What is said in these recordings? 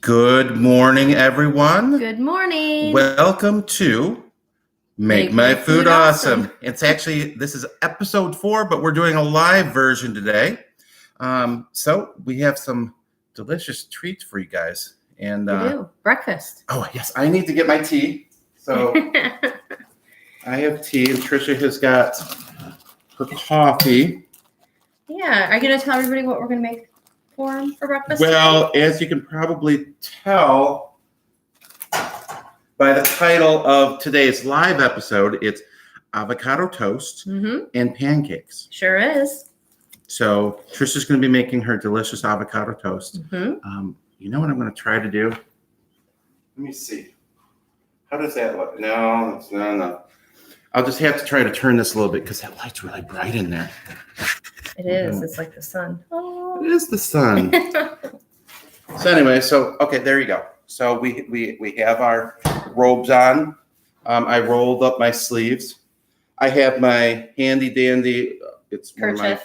Good morning, everyone. Good morning. Welcome to Make My Food Awesome. This is episode 4, but we're doing a live version today. So we have some delicious treats for you guys. And we do. Breakfast. Oh, yes. I need to get my tea. So I have tea, and Tricia has got her coffee. Yeah. Are you going to tell everybody what we're going to make for them for breakfast? Well, as you can probably tell by the title of today's live episode, it's avocado toast and pancakes. Sure is. So Tricia's going to be making her delicious avocado toast. You know what I'm going to try to do? Let me see. How does that look? No, it's not. I'll just have to try to turn this a little bit because that light's really bright in there. It is. It's like the sun. Oh. It is the sun. So anyway, okay, there you go. So we have our robes on. I rolled up my sleeves. I have my handy dandy. It's kerchief.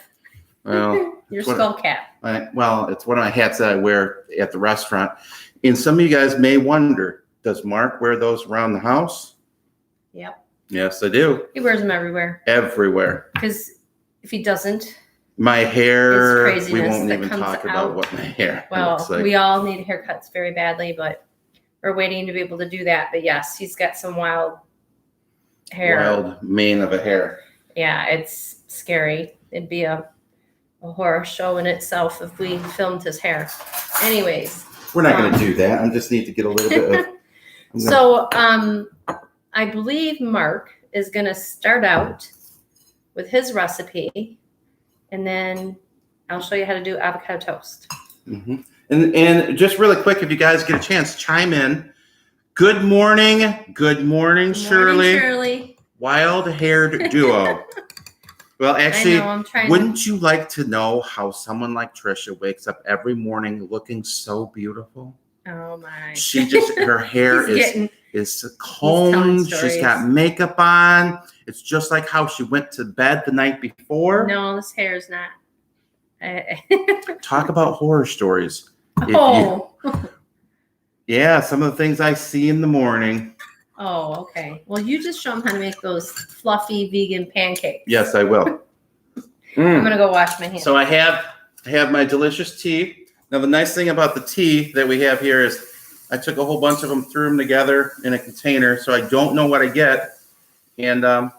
Your skull cap. It's one of my hats that I wear at the restaurant. And some of you guys may wonder, does Mark wear those around the house? Yep. Yes, I do. He wears them everywhere. Everywhere. Because if he doesn't, my hair, we won't even talk about what my hair looks like. We all need haircuts very badly, but we're waiting to be able to do that. But yes, he's got some wild hair. Wild mane of a hair. Yeah, it's scary. It'd be a horror show in itself if we filmed his hair. Anyways. We're not going to do that. I just need to get a little bit of... So, I believe Mark is going to start out with his recipe, and then I'll show you how to do avocado toast. And just really quick, if you guys get a chance, chime in. Good morning, Shirley. Wild-haired duo. Well, actually, wouldn't you like to know how someone like Tricia wakes up every morning looking so beautiful? Oh my! She just her hair is combed. She's got makeup on. It's just like how she went to bed the night before. No, this hair is not. Talk about horror stories. Yeah, some of the things I see in the morning. Oh, okay. Well, you just show them how to make those fluffy vegan pancakes. Yes, I will. I'm gonna go wash my hands. So I have my delicious tea. Now the nice thing about the tea that we have here is I took a whole bunch of them, threw them together in a container, so I don't know what I get. And I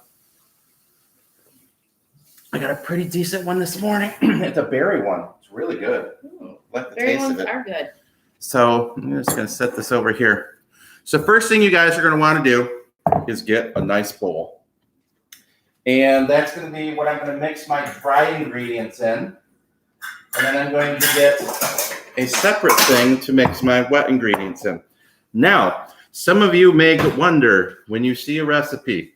got a pretty decent one this morning. It's a berry one. It's really good. I like the berry taste ones of it. Are good. So I'm just gonna set this over here. So first thing you guys are gonna want to do is get a nice bowl. And that's gonna be what I'm gonna mix my dry ingredients in. And then I'm going to get a separate thing to mix my wet ingredients in. Now, some of you may wonder when you see a recipe,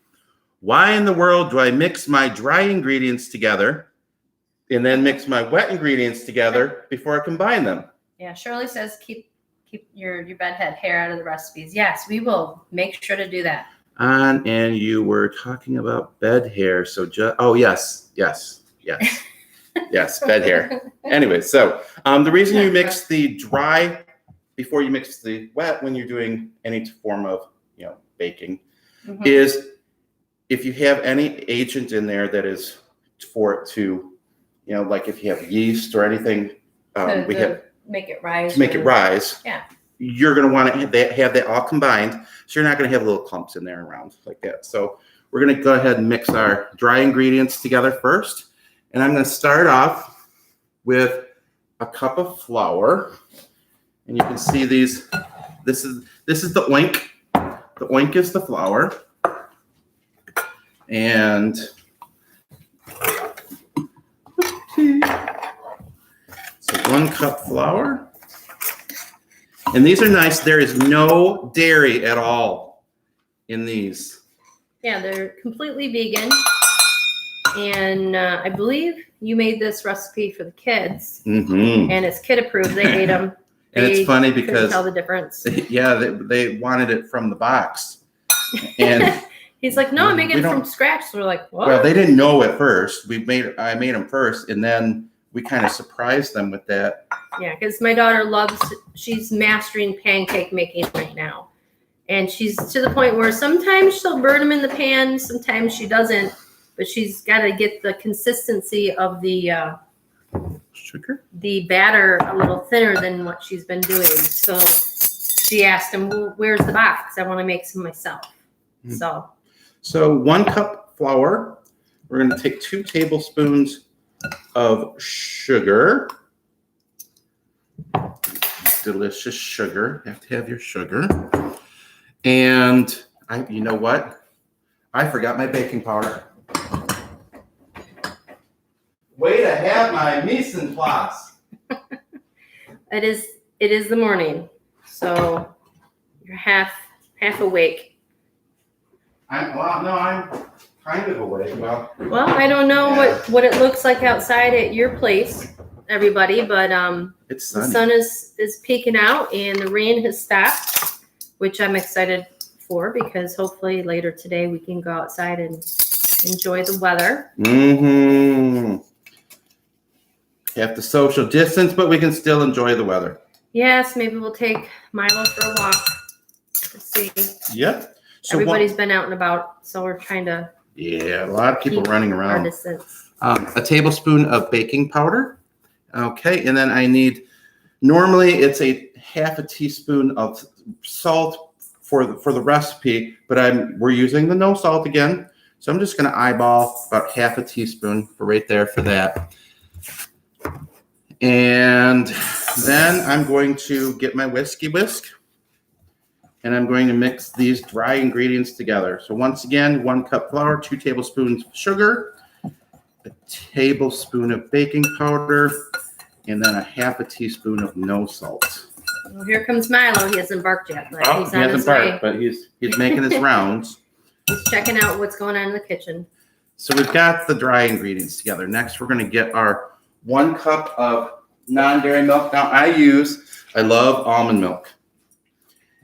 why in the world do I mix my dry ingredients together and then mix my wet ingredients together before I combine them? Yeah, Shirley says keep your bedhead hair out of the recipes. Yes, we will make sure to do that. And you were talking about bed hair, so yes. Yes, bed hair. Anyway, so the reason you mix the dry before you mix the wet when you're doing any form of baking is if you have any agent in there that is for it to like if you have yeast or anything make it rise. To make it rise. Yeah. You're going to want to have that all combined, so you're not going to have little clumps in there around like that. So we're going to go ahead and mix our dry ingredients together first. And I'm going to start off with a cup of flour. And you can see these. This is the oink. The oink is the flour. And so 1 cup flour. And these are nice. There is no dairy at all in these. Yeah, they're completely vegan. And I believe you made this recipe for the kids, and it's kid approved. They ate them. And it's funny because tell the difference. They wanted it from the box, and he's like, "No, I'm making it from scratch." So we're like, "What?" Well, they didn't know at first. I made them first, and then we kind of surprised them with that. Yeah, because my daughter she's mastering pancake making right now. And she's to the point where sometimes she'll burn them in the pan, sometimes she doesn't. But she's got to get the consistency of the sugar, the batter a little thinner than what she's been doing. So she asked him, well, where's the box? I want to make some myself. So 1 cup flour. We're going to take 2 tablespoons of sugar. Delicious sugar. You have to have your sugar. And you know what? I forgot my baking powder. Way to have my mise en place. It is the morning, so you're half awake. I'm kind of awake. Well, I don't know what it looks like outside at your place, everybody, but it's the sunny. sun is peeking out and the rain has stopped, which I'm excited for because hopefully later today we can go outside and enjoy the weather. Mm-hmm. Have to social distance, but we can still enjoy the weather. Yes, maybe we'll take Milo for a walk. Let's see. Yep. So everybody's been out and about, so we're trying to. Yeah, a lot of people running Our around. distance. A tablespoon of baking powder. Okay, and then I need. Normally, it's a half a teaspoon of salt for the recipe, but we're using the no salt again. So I'm just going to eyeball about half a teaspoon for right there for that. And then I'm going to get my whisk, and I'm going to mix these dry ingredients together. So once again, 1 cup flour, 2 tablespoons of sugar, a tablespoon of baking powder, and then a half a teaspoon of no salt. Well, here comes Milo. He hasn't barked yet, but he's He on hasn't his way. barked, but he's making his rounds. He's checking out what's going on in the kitchen. So we've got the dry ingredients together. Next, we're going to get our 1 cup of non-dairy milk. Now, I love almond milk.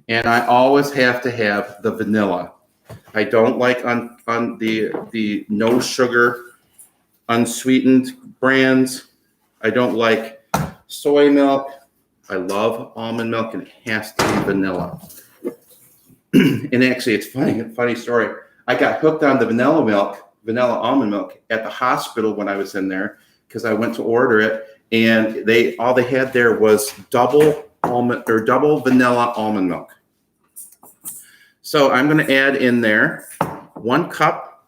And I always have to have the vanilla. I don't like on the no sugar, unsweetened brands. I don't like soy milk. I love almond milk, and it has to be vanilla. And actually, it's funny story. I got hooked on the vanilla almond milk at the hospital when I was in there because I went to order it, and all they had there was double vanilla almond milk. So I'm going to add in there 1 cup.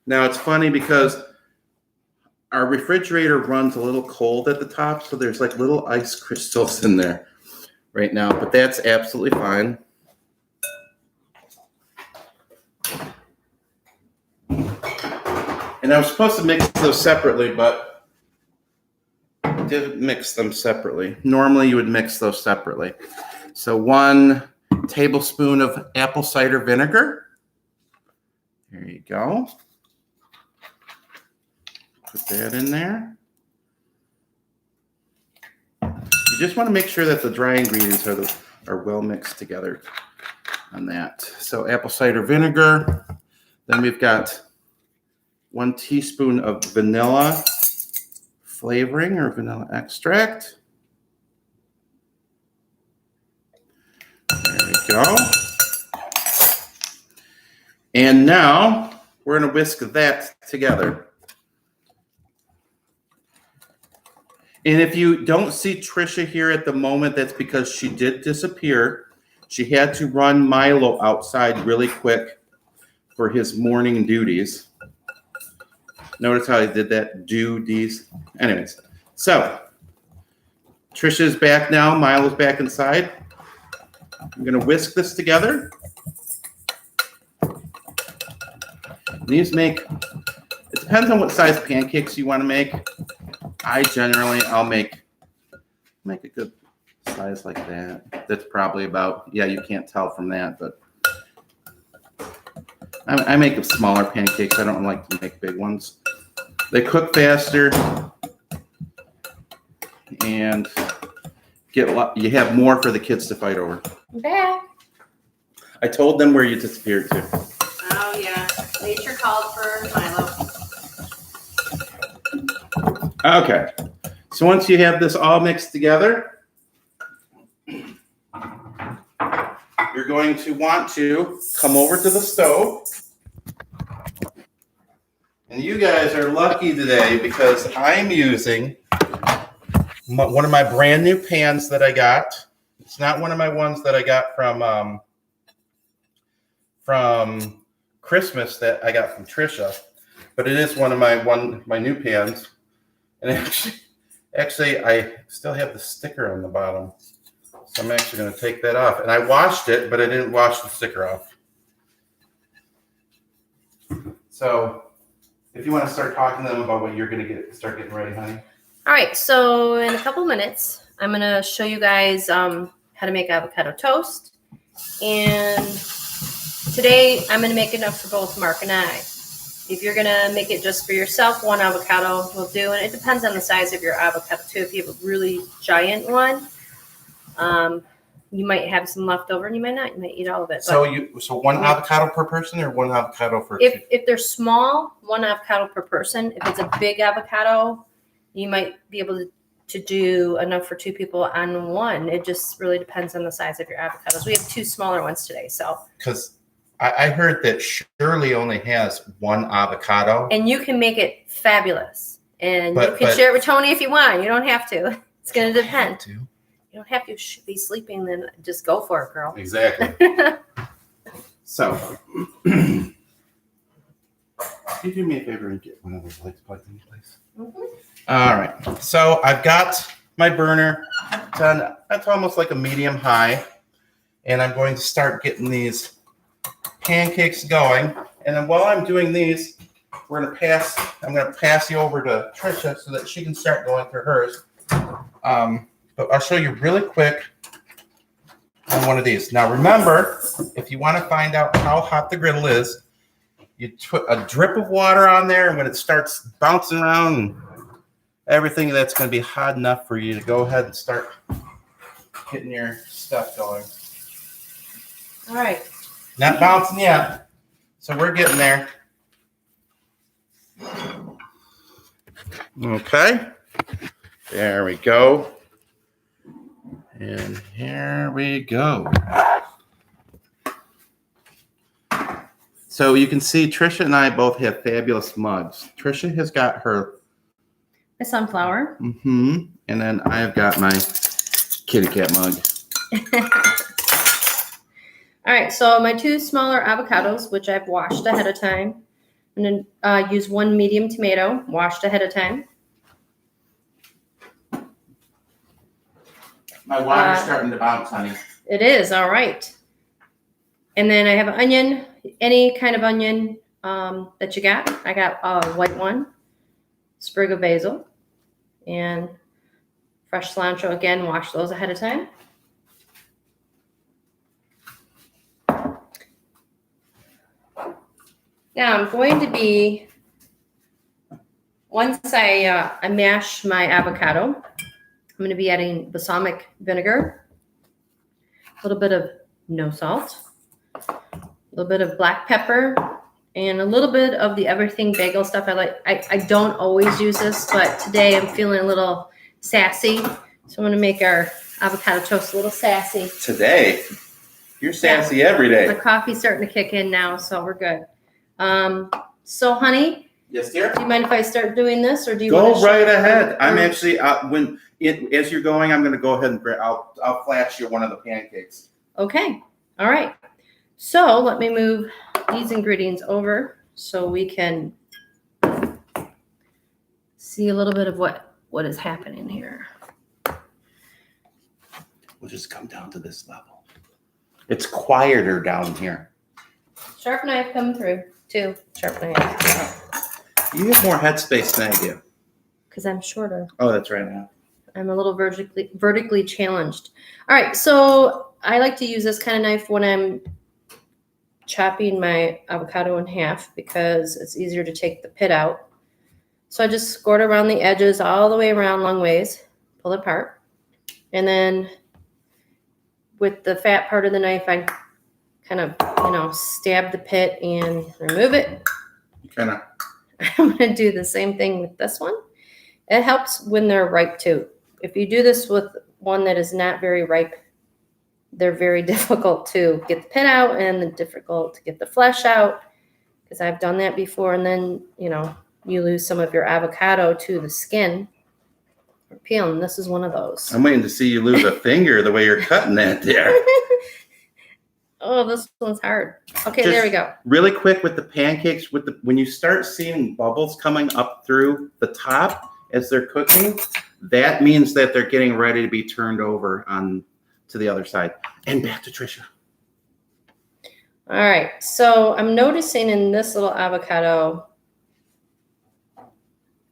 Now it's funny because our refrigerator runs a little cold at the top, so there's like little ice crystals in there right now, but that's absolutely fine. And I was supposed to mix those separately, but I didn't mix them separately. Normally you would mix those separately. So 1 tablespoon of apple cider vinegar. There you go. Put that in there. You just want to make sure that the dry ingredients are well mixed together on that. So apple cider vinegar. Then we've got 1 teaspoon of vanilla flavoring or vanilla extract. There we go. And now we're going to whisk that together. And if you don't see Tricia here at the moment, that's because she did disappear. She had to run Milo outside really quick for his morning duties. Notice how I did that, duties. Anyways, so Tricia's back now. Milo's back inside. I'm going to whisk this together. These it depends on what size pancakes you want to make. I'll make a good size like that. That's probably about, you can't tell from that, but I make smaller pancakes. I don't like to make big ones. They cook faster and you have more for the kids to fight over. Back. I told them where you disappeared to. Oh yeah, nature called for Milo. Okay. So once you have this all mixed together, you're going to want to come over to the stove. And you guys are lucky today because I'm using one of my brand new pans that I got. It's not one of my ones that I got from Christmas that I got from Tricia, but it is one of my new pans. And actually, I still have the sticker on the bottom, so I'm actually going to take that off. And I washed it, but I didn't wash the sticker off. So, if you want to start talking to them about what you're going to start getting ready, honey. All right, so in a couple minutes, I'm going to show you guys how to make avocado toast. And today, I'm going to make enough for both Mark and I. If you're going to make it just for yourself, one avocado will do. And it depends on the size of your avocado, too. If you have a really giant one, you might have some left over, and you might not. You might eat all of it. So one avocado per person, or one avocado for? If they're small, one avocado per person. If it's a big avocado, you might be able to do enough for two people on one. It just really depends on the size of your avocados. We have two smaller ones today, so. Because I heard that Shirley only has one avocado. And you can make it fabulous. And you can share it with Tony if you want. You don't have to. It's going to depend. You don't have to be sleeping, then just go for it, girl. Exactly. So, can you do me a favor and get one of those lights plugged in, please? Mm-hmm. All right. So, I've got my burner done. That's almost like a medium high. And I'm going to start getting these pancakes going. And then while I'm doing these, I'm going to pass you over to Tricia so that she can start going through hers. But I'll show you really quick on one of these. Now remember, if you want to find out how hot the griddle is, you put a drip of water on there, and when it starts bouncing around and everything, that's going to be hot enough for you to go ahead and start getting your stuff going. All right. Not bouncing yet, so we're getting there. Okay, there we go. And here we go. So you can see Tricia and I both have fabulous mugs. Tricia has got her sunflower. Mm-hmm. And then I've got my kitty cat mug. All right, so my two smaller avocados, which I've washed ahead of time. I'm going to use one medium tomato, washed ahead of time. My water's starting to bounce, honey. It is, all right. And then I have an onion, any kind of onion that you got. I got a white one, sprig of basil, and fresh cilantro. Again, wash those ahead of time. Now I'm going to be, once I mash my avocado, I'm going to be adding balsamic vinegar, a little bit of no salt, a little bit of black pepper, and a little bit of the everything bagel stuff. I don't always use this, but today I'm feeling a little sassy. So I'm going to make our avocado toast a little sassy. Today? You're sassy every day. My coffee's starting to kick in now, so we're good. So honey, yes, dear. do you mind if I start doing this, or do you go want to right ahead? I'm actually as you're going, I'm going to go ahead and I'll flash you one of the pancakes. Okay, all right. So let me move these ingredients over so we can see a little bit of what is happening here. We'll just come down to this level. It's quieter down here. Sharp knife coming through, too. Sharp knife. You have more headspace than I do. Because I'm shorter. Oh, that's right now. I'm a little vertically challenged. All right, so I like to use this kind of knife when I'm chopping my avocado in half because it's easier to take the pit out. So I just squirt around the edges all the way around long ways, pull it apart. And then with the fat part of the knife, I kind of, stab the pit and remove it. Kind of. I'm going to do the same thing with this one. It helps when they're ripe too. If you do this with one that is not very ripe, they're very difficult to get the pit out and difficult to get the flesh out, because I've done that before. And then, you lose some of your avocado to the skin or peel. And this is one of those. I'm waiting to see you lose a finger the way you're cutting that there. Oh, this one's hard. Okay, Just there we go. Really quick with the pancakes, when you start seeing bubbles coming up through the top as they're cooking, that means that they're getting ready to be turned over on to the other side. And back to Tricia. All right, so I'm noticing in this little avocado,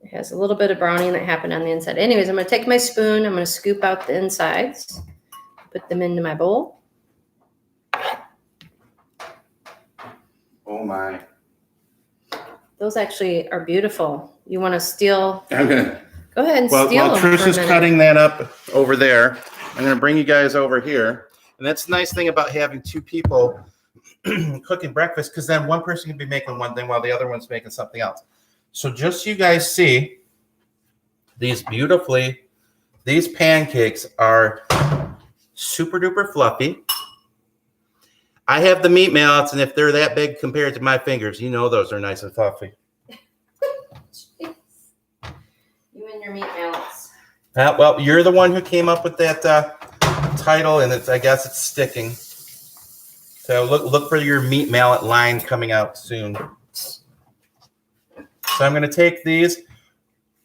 it has a little bit of browning that happened on the inside. Anyways, I'm going to take my spoon. I'm going to scoop out the insides, put them into my bowl. Oh my. Those actually are beautiful. You want to steal? I'm gonna Go ahead and while steal them for a Tricia's minute. cutting that up over there, I'm gonna bring you guys over here. And that's the nice thing about having two people cooking breakfast, because then one person can be making one thing while the other one's making something else. So just so you guys see, these pancakes are super duper fluffy. I have the meat mallets, and if they're that big compared to my fingers, those are nice and fluffy. Jeez. You and your meat mallets. Well, you're the one who came up with that title, and I guess it's sticking. So look for your meat mallet line coming out soon. So I'm going to take these.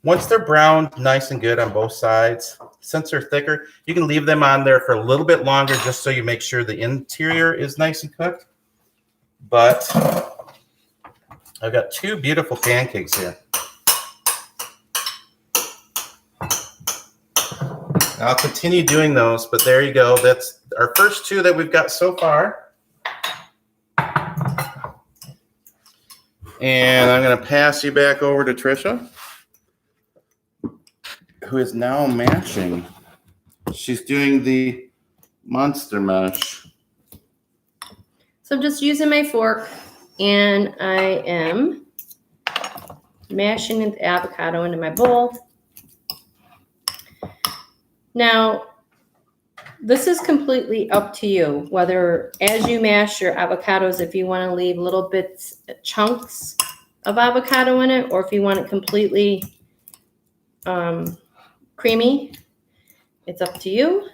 Once they're browned nice and good on both sides, since they're thicker, you can leave them on there for a little bit longer just so you make sure the interior is nice and cooked. But I've got two beautiful pancakes here. I'll continue doing those, but there you go. That's our first two that we've got so far. And I'm going to pass you back over to Tricia, who is now mashing. She's doing the monster mash. So I'm just using my fork, and I am mashing the avocado into my bowl. Now, this is completely up to you, whether as you mash your avocados, if you want to leave little bits, chunks of avocado in it, or if you want it completely creamy. It's up to you.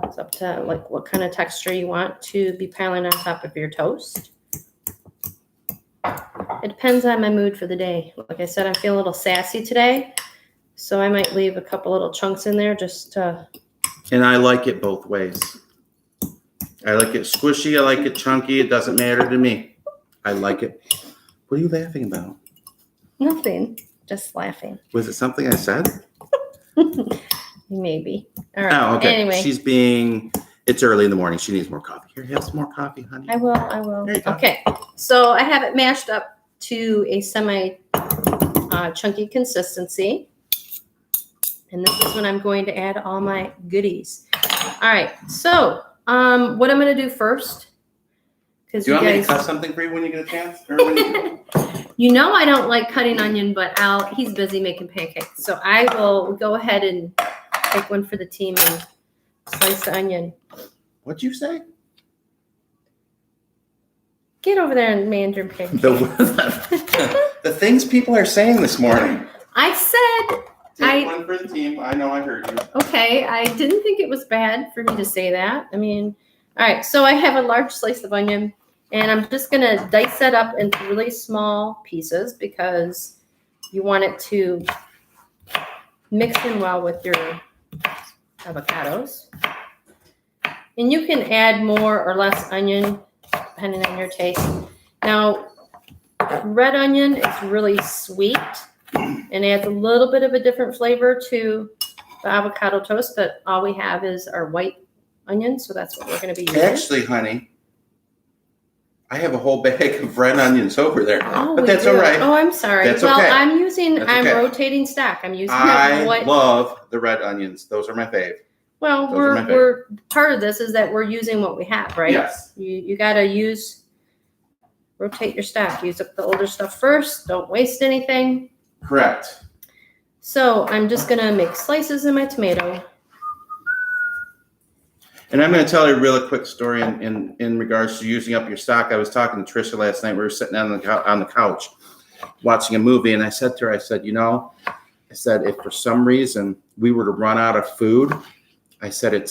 It's up to what kind of texture you want to be piling on top of your toast. It depends on my mood for the day. Like I said, I'm feeling a little sassy today, so I might leave a couple little chunks in there just to. And I like it both ways. I like it squishy. I like it chunky. It doesn't matter to me. I like it. What are you laughing about? Nothing. Just laughing. Was it something I said? Maybe. All right. Oh, okay. Anyway. It's early in the morning. She needs more coffee. Here, have some more coffee, honey. I will. There you go. Okay. So I have it mashed up to a semi chunky consistency. And this is when I'm going to add all my goodies. All right. So what I'm going to do first. Do you want me to cut something for you when you get a chance? Or when you know I don't like cutting onion, but he's busy making pancakes. So I will go ahead and take one for the team and slice the onion. What'd you say? Get over there and man your pancakes. The things people are saying this morning. I said... Take one for the team. I know I heard you. Okay, I didn't think it was bad for me to say that. I mean, all right, so I have a large slice of onion, and I'm just going to dice that up into really small pieces because you want it to mix in well with your avocados. And you can add more or less onion depending on your taste. Now, red onion is really sweet and adds a little bit of a different flavor to the avocado toast, but all we have is our white onion, so that's what we're going to be using. Actually, honey, I have a whole bag of red onions over there, Oh, but that's all right. Oh, I'm sorry. That's well, okay. I'm okay. rotating stack. I'm using I white. love the red onions. Those are my fave. Well, we're part of this is that we're using what we have, right? Yes. You got to rotate your stack. Use up the older stuff first. Don't waste anything. Correct. So I'm just gonna make slices in my tomato. And I'm going to tell you a really quick story in regards to using up your stock. I was talking to Tricia last night. We were sitting on the couch watching a movie, and I said to her, I said, if for some reason we were to run out of food, I said I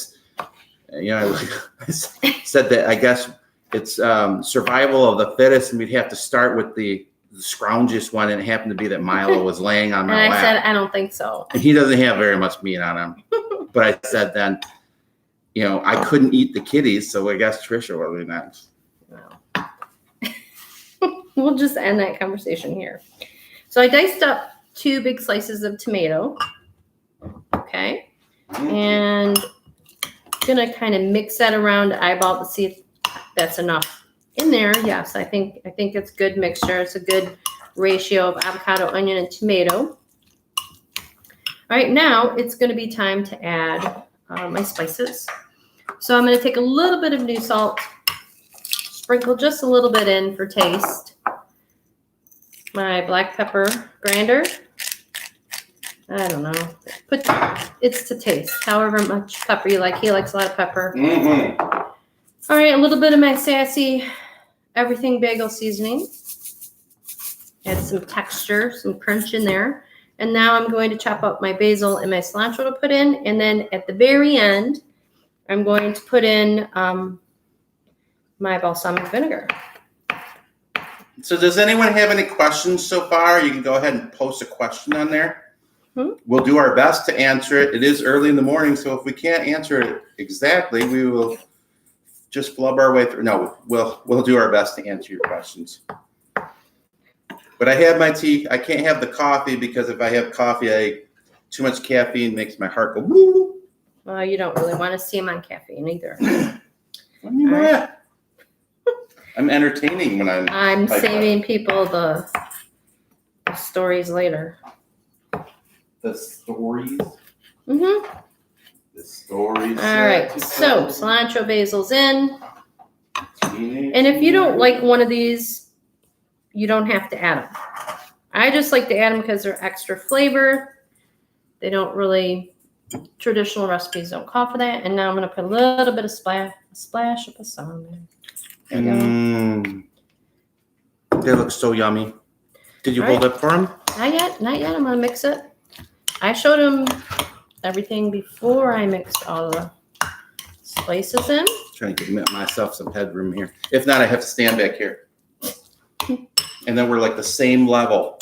said that I guess it's survival of the fittest, and we'd have to start with the scroungiest one, and it happened to be that Milo was laying on my lap. And I said, I don't think so. And he doesn't have very much meat on him. But I said then, I couldn't eat the kitties, so I guess Tricia will be next. Well, we'll just end that conversation here. So I diced up 2 big slices of tomato. Okay. And gonna kind of mix that around to eyeball to see if that's enough in there. Yes, I think it's good mixture. It's a good ratio of avocado, onion, and tomato. All right, now it's gonna be time to add my spices. So I'm going to take a little bit of new salt, sprinkle just a little bit in for taste. My black pepper grinder. I don't know. It's to taste, however much pepper you like. He likes a lot of pepper. Mm-hmm. All right, a little bit of my sassy everything bagel seasoning. Add some texture, some crunch in there. And now I'm going to chop up my basil and my cilantro to put in. And then at the very end, I'm going to put in my balsamic vinegar. So does anyone have any questions so far? You can go ahead and post a question on there. We'll do our best to answer it. It is early in the morning, so if we can't answer it exactly, we will just flub our way through. No, we'll do our best to answer your questions. But I have my tea. I can't have the coffee because if I have coffee, too much caffeine makes my heart go woo. Well, you don't really want to see him on caffeine either. What do you mean by that? I'm entertaining when I'm saving people the stories later. The stories? Mm-hmm. The stories. All right. So cilantro, basil's in. And if you don't like one of these, you don't have to add them. I just like to add them because they're extra flavor. They don't really... Traditional recipes don't call for that. And now I'm going to put a little bit of splash of balsamic. There you go. They look so yummy. Did you hold it for them? Not yet. Not yet. I'm going to mix it. I showed him everything before I mixed all the spices in. Trying to give myself some headroom here. If not, I have to stand back here. And then we're like the same level.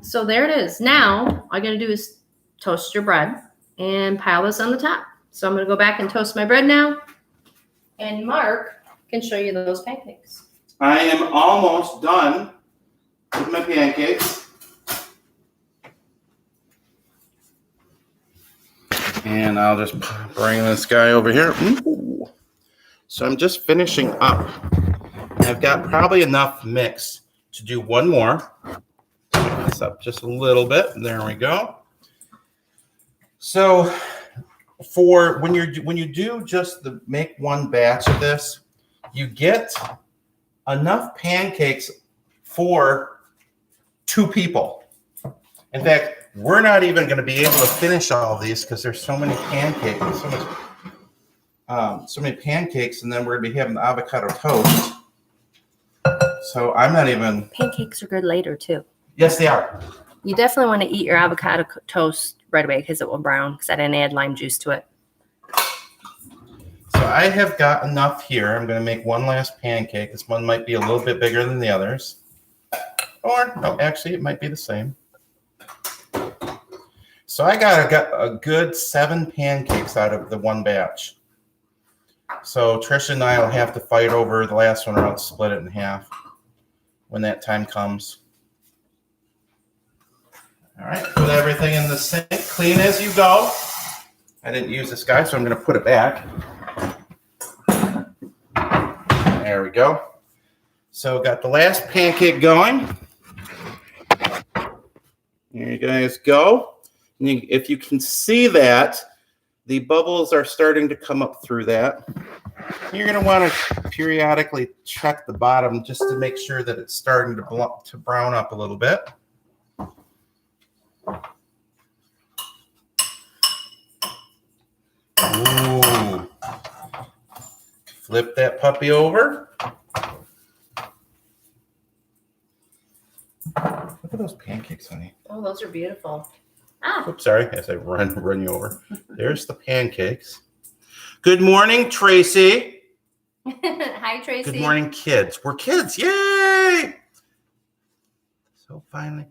So there it is. Now, all I got to do is toast your bread and pile this on the top. So I'm going to go back and toast my bread now. And Mark can show you those pancakes. I am almost done with my pancakes. And I'll just bring this guy over here. Ooh. So I'm just finishing up. I've got probably enough mix to do one more. Turn this up just a little bit. There we go. So for when you do just make one batch of this, you get enough pancakes for 2 people. In fact, we're not even going to be able to finish all of these because there's so many pancakes, so many pancakes, and then we're going to be having the avocado toast. So I'm not even. Pancakes are good later too. Yes, they are. You definitely want to eat your avocado toast right away because it will brown because I didn't add lime juice to it. So I have got enough here. I'm going to make one last pancake. This one might be a little bit bigger than the others. Or, no, actually, it might be the same. So I got a good 7 pancakes out of the one batch. So Tricia and I will have to fight over the last one, or I'll split it in half when that time comes. All right, put everything in the sink, clean as you go. I didn't use this guy, so I'm going to put it back. There we go. So got the last pancake going. There you guys go. And if you can see that, the bubbles are starting to come up through that. You're going to want to periodically check the bottom just to make sure that it's starting to brown up a little bit. Flip that puppy over. Look at those pancakes, honey. Oh, those are beautiful. Ah. Oops, sorry, as I run you over. There's the pancakes. Good morning, Tracy. Hi, Tracy. Good morning, kids. We're kids. Yay! So finally.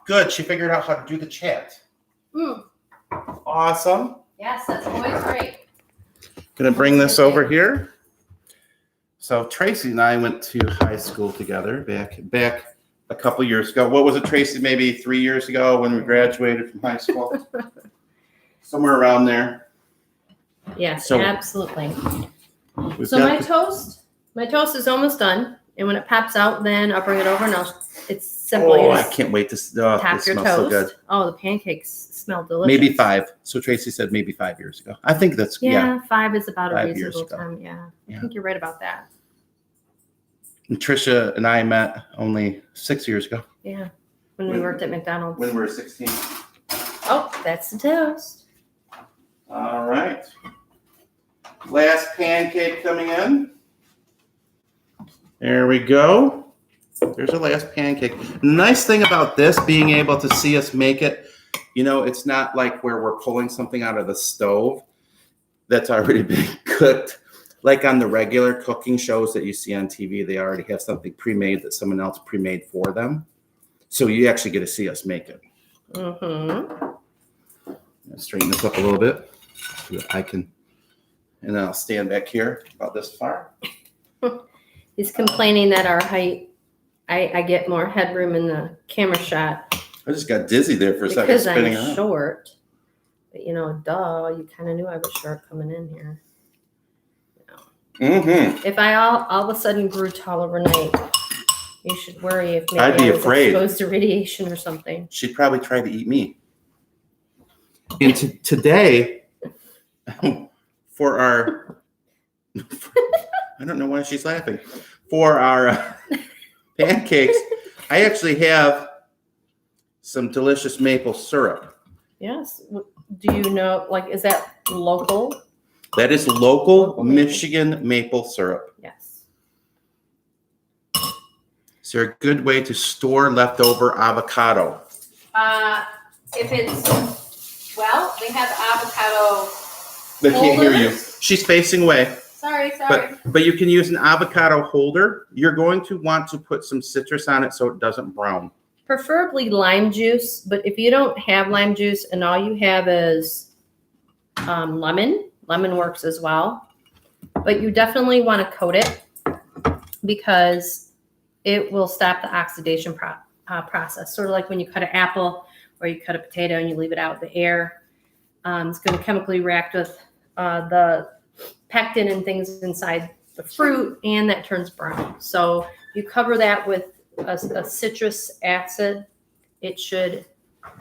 Good. She figured out how to do the chat. Awesome. Yes, that's always great. Gonna bring this over here. So Tracy and I went to high school together back a couple years ago. What was it, Tracy? Maybe 3 years ago when we graduated from high school? Somewhere around there. Yes, So, absolutely. So my toast is almost done. And when it pops out, then I'll bring it over and it's simple. Oh, I can't wait to tap it your smells toast. so good. Oh, the pancakes smell delicious. Maybe 5. So Tracy said maybe 5 years ago. I think that's, yeah. 5 is about a 5 years reasonable ago. time. Yeah, I think you're right about that. And Tricia and I met only 6 years ago. Yeah, when we worked at McDonald's. When we were 16. Oh, that's the toast. All right. Last pancake coming in. There we go. There's our last pancake. Nice thing about this, being able to see us make it, it's not like where we're pulling something out of the stove that's already been cooked. Like on the regular cooking shows that you see on TV, they already have something pre-made that someone else pre-made for them. So you actually get to see us make it. Straighten this up a little bit so that I can, and then I'll stand back here about this far. He's complaining that our height, I get more headroom in the camera shot. I just got dizzy there for a second. Because spinning I'm around. short. But duh, you kind of knew I was short coming in here. If I all of a sudden grew tall overnight, you should worry if maybe I'd be I was afraid. exposed to radiation or something. She'd probably try to eat me. And today, for our, I don't know why she's laughing. For our pancakes, I actually have some delicious maple syrup. Yes. Do you know, is that local? That is local Michigan maple syrup. Yes. Is there a good way to store leftover avocado? If it's, we have avocado. They can't hear you. holders. She's facing away. Sorry. But you can use an avocado holder. You're going to want to put some citrus on it so it doesn't brown. Preferably lime juice, but if you don't have lime juice and all you have is lemon works as well. But you definitely want to coat it because it will stop the oxidation process. Sort of like when you cut an apple or you cut a potato and you leave it out in the air. It's going to chemically react with the pectin and things inside the fruit, and that turns brown. So you cover that with a citrus acid. It should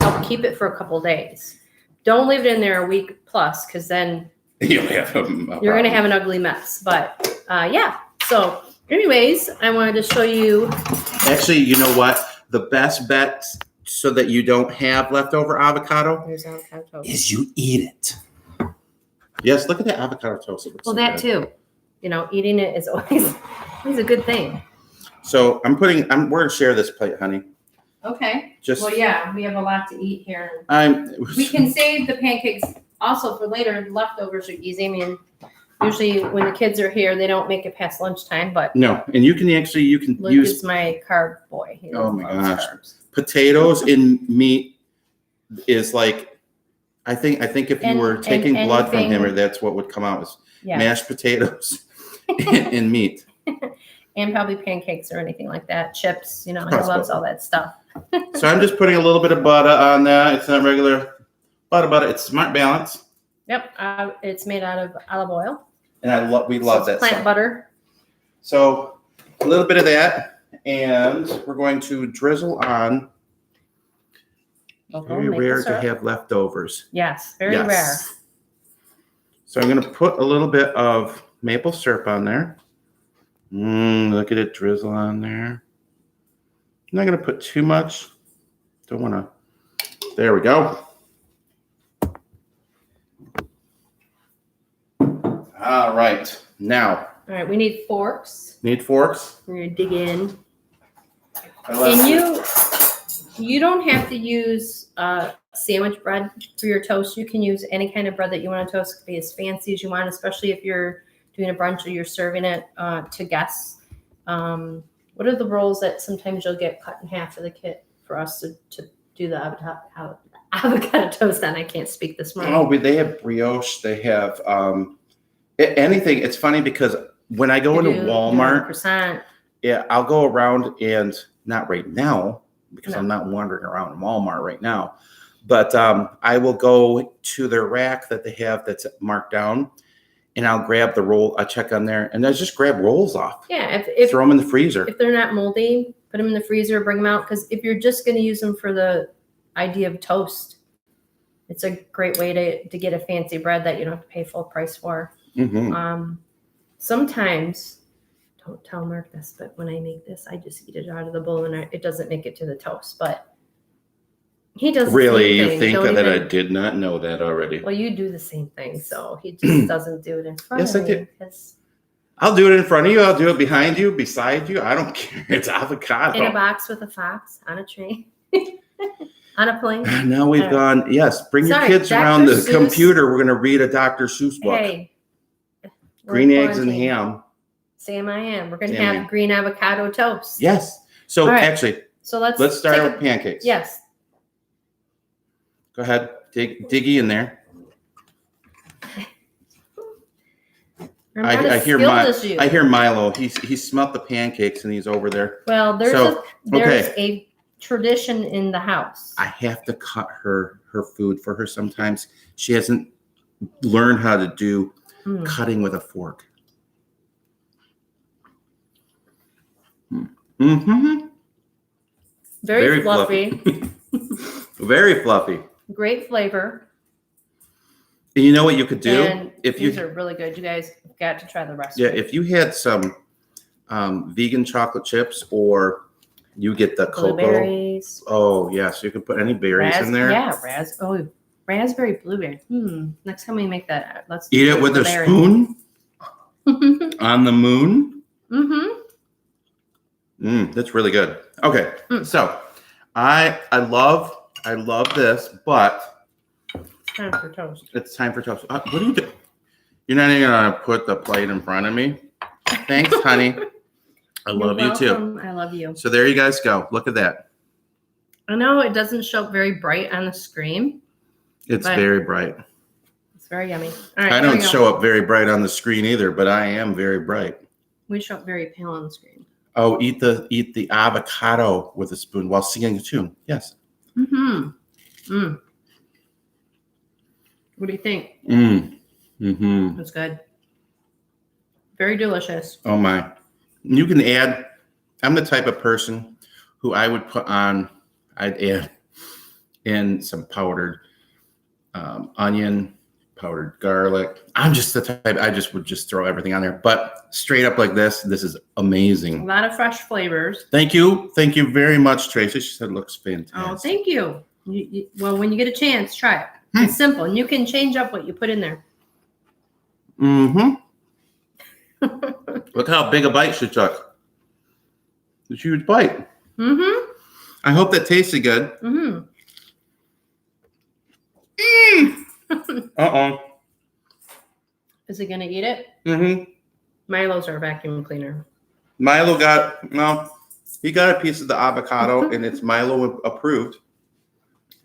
help keep it for a couple days. Don't leave it in there a week plus, because then you're going to have an ugly mess. But yeah. So anyways, I wanted to show you. Actually, you know what? The best bet so that you don't have leftover avocado is you eat it. Yes, look at the avocado toast. Well, that too. Eating it is always a good thing. So we're going to share this plate, honey. Okay. We have a lot to eat here. We can save the pancakes also for later. Leftovers are easy. I mean, usually when the kids are here, they don't make it past lunchtime, but no. And you can Luke use. is my carb boy. Oh my gosh. Carbs. Potatoes in meat is like, I think if you were taking blood from him, that's what would come out is mashed potatoes and meat. And probably pancakes or anything like that. Chips, he loves all that stuff. So I'm just putting a little bit of butter on that. It's not regular butter. It's Smart Balance. Yep. It's made out of olive oil. And we love that plant stuff. Butter. So a little bit of that. And we're going to drizzle on. Very rare to have leftovers. Yes, very rare. So I'm going to put a little bit of maple syrup on there. Look at it drizzle on there. I'm not going to put too much. Don't want to. There we go. All right. Now. All right, we need forks. Need forks. We're gonna dig in. And you don't have to use sandwich bread for your toast. You can use any kind of bread that you want to toast. It could be as fancy as you want, especially if you're doing a brunch or you're serving it to guests. What are the rolls that sometimes you'll get cut in half for the kit for us to do the avocado toast on? I can't speak this morning. Oh, but they have brioche. They have anything. It's funny because when I go into Walmart, 100%. yeah, I'll go around and not right now because I'm not wandering around in Walmart right now, but I will go to their rack that they have that's marked down, and I'll grab the roll. I check on there, and I just grab rolls off. Yeah, if throw them in the freezer. If they're not moldy, put them in the freezer, bring them out. Because if you're just going to use them for the idea of toast, it's a great way to get a fancy bread that you don't have to pay full price for. Mm-hmm. Sometimes, don't tell Mark this, but when I make this, I just eat it out of the bowl, and it doesn't make it to the toast. But he does. Really, the same you thing. think that I did not know that already? Well, you do the same thing, so he just doesn't do it in front Yes, of I me. do. I'll do it in front of you. I'll do it behind you, beside you. I don't care. It's avocado. In a box with a fox on a tree. On a plane. Now we've gone. Yes, bring your kids Dr. around the Seuss. computer. We're going to read a Dr. Seuss book. Hey. Green eggs and ham. Sam, I am. We're going to Sam, I have am. green avocado toast. Yes. So All right. actually, So let's start take with pancakes. Yes. Go ahead. Diggy in there. I hear Milo. He smelt the pancakes and he's over there. Well, there's a tradition in the house. I have to cut her food for her sometimes. She hasn't learned how to do cutting with a fork. Mm-hmm. Very fluffy. Very fluffy. Great flavor. And you know what you could do? And these are really good. You guys got to try the recipe. Yeah, if you had some vegan chocolate chips, or you get the blueberries. cocoa. Oh, yes. You can put any berries in there. Yeah, raspberry blueberry. Next time we make that, let's eat it with a spoon on the moon. That's really good. Okay, so I love this, but it's time for toast. It's time for toast. What are you doing? You're not even gonna put the plate in front of me. Thanks, honey. I love you too. I love you. So there you guys go. Look at that. I know it doesn't show up very bright on the screen. It's very bright. It's very yummy. All right, I don't show up very bright on the screen either, but I am very bright. We show up very pale on the screen. Oh, eat the avocado with a spoon while singing a tune. Yes. What do you think? That's good. Very delicious. Oh my. You can add, I'm the type of person who I'd add in some powdered onion, powdered garlic. I'm just the type, I just would just throw everything on there. But straight up like this is amazing. A lot of fresh flavors. Thank you. Thank you very much, Tricia. She said it looks fantastic. Oh, thank you. Well, when you get a chance, try it. It's simple. And you can change up what you put in there. Look how big a bite she took. It's a huge bite. I hope that tasted good. Is he gonna eat it? Milo's our vacuum cleaner. Milo he got a piece of the avocado and it's Milo approved.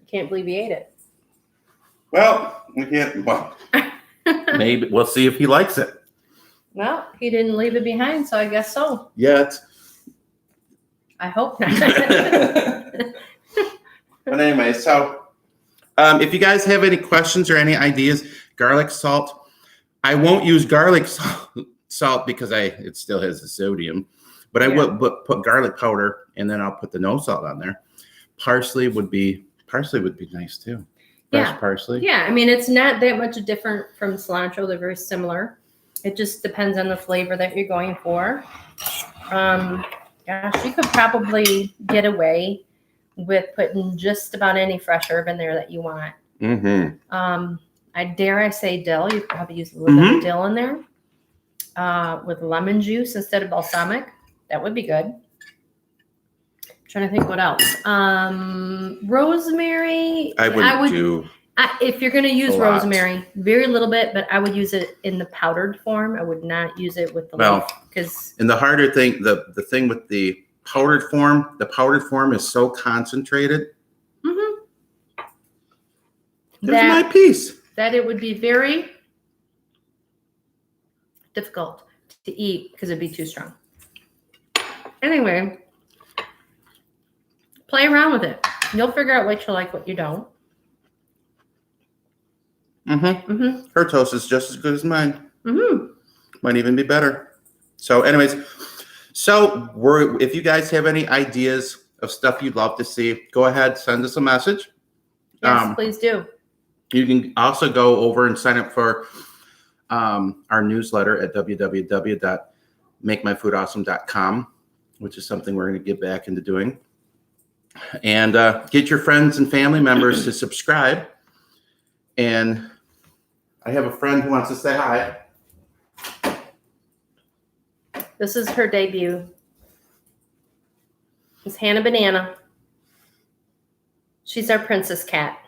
Can't believe he ate it. Well, maybe we'll see if he likes it. Well, he didn't leave it behind, so I guess so. Yet. I hope not. But anyway, so if you guys have any questions or any ideas, garlic salt. I won't use garlic salt because it still has the sodium, but I will put garlic powder and then I'll put the no salt on there. Parsley would be nice too. Fresh parsley. Yeah, I mean it's not that much different from cilantro. They're very similar. It just depends on the flavor that you're going for. Gosh, you could probably get away with putting just about any fresh herb in there that you want. I dare I say dill. You could probably use a little bit of dill in there. with lemon juice instead of balsamic. That would be good. I'm trying to think what else. Rosemary. I would do. If you're going to use a lot. rosemary, very little bit, but I would use it in the powdered form. I would not use it with the leaf because. And the harder thing, the thing with the powdered form is so concentrated. Mm-hmm. There's my piece. That it would be very difficult to eat because it'd be too strong. Anyway, play around with it. You'll figure out what you like, what you don't. Mm-hmm. Mm-hmm. Her toast is just as good as mine. Mm-hmm. Might even be better. So anyways, if you guys have any ideas of stuff you'd love to see, go ahead, send us a message. Yes, please do. You can also go over and sign up for our newsletter at www.makemyfoodawesome.com, which is something we're going to get back into doing. And get your friends and family members to subscribe. And I have a friend who wants to say hi. This is her debut. It's Hannah Banana. She's our princess cat.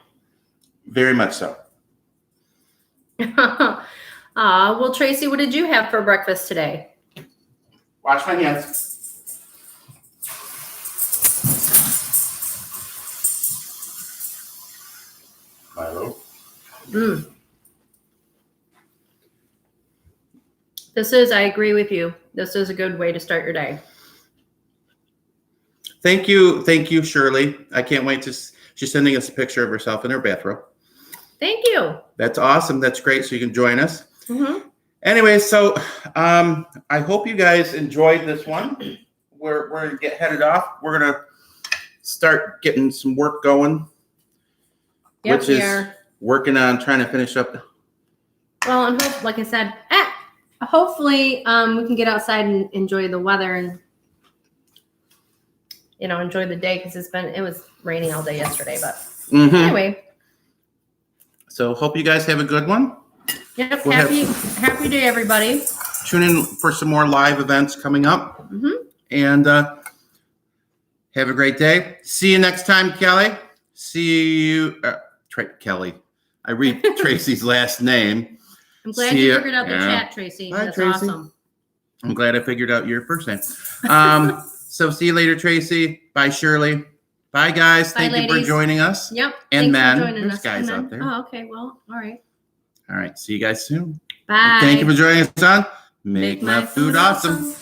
Very much so. Well, Tracy, what did you have for breakfast today? Wash my hands. Milo. I agree with you. This is a good way to start your day. Thank you, Shirley. I can't wait to. She's sending us a picture of herself in her bathrobe. Thank you. That's awesome. That's great. So you can join us. Mm-hmm. Anyway, so I hope you guys enjoyed this one. We're gonna get headed off. We're gonna start getting some work going. Yep, which we is are working on trying to finish up. Well, and like I said, hopefully we can get outside and enjoy the weather and enjoy the day because it was raining all day yesterday. But anyway, so hope you guys have a good one. Yep, happy day, everybody. Tune in for some more live events coming up, and have a great day. See you next time, Kelly. See you, Kelly. I read Tracy's last name. I'm glad you figured out the chat, Tracy. Bye, That's Tracy. awesome. I'm glad I figured out your first name. So see you later, Tracy. Bye, Shirley. Bye, guys. Bye, Thank you for joining us. Yep. And thanks men. for joining There's us. guys And out there. Oh, okay. Well, all right. All right. See you guys soon. Bye. Thank you for joining us on Make My Food Awesome.